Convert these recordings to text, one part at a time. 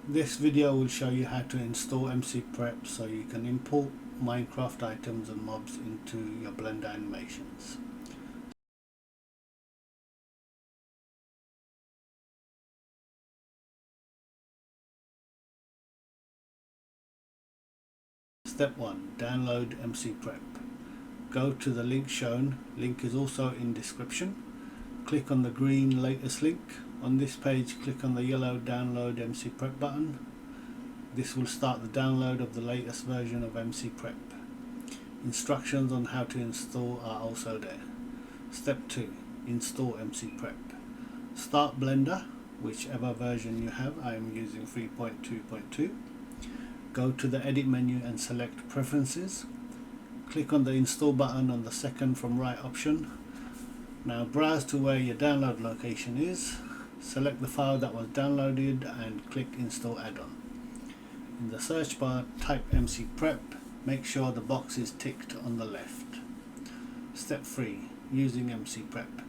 This video will show you how to install MCPrep so you can import Minecraft items and mobs into your Blender animations. Step 1. Download MCPrep. Go to the link shown. Link is also in description. Click on the green latest link. On this page, click on the yellow download MCPrep button. This will start the download of the latest version of MCPrep. Instructions on how to install are also there. Step 2. Install MCPrep. Start Blender, whichever version you have. I am using 3.2.2. Go to the edit menu and select Preferences. Click on the install button on the second from right option. Now browse to where your download location is. Select the file that was downloaded and click Install Add-on. In the search bar, type MCPrep. Make sure the box is ticked on the left. Step 3. Using MCPrep.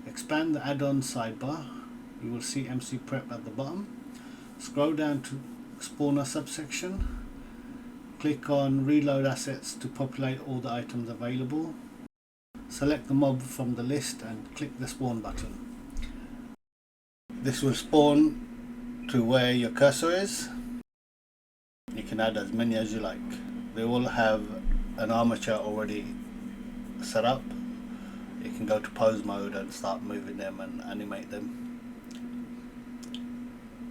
Expand the add-on sidebar. You will see MCPrep at the bottom. Scroll down to Spawner subsection. Click on Reload Assets to populate all the items available. Select the mob from the list and click the Spawn button. This will spawn to where your cursor is. You can add as many as you like. They all have an armature already set up. You can go to pose mode and start moving them and animate them.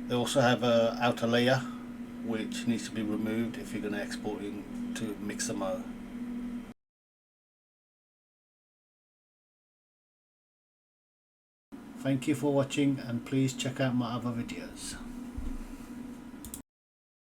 They also have an outer layer which needs to be removed if you're going to export into mixer mode. Thank you for watching, and please check out my other videos.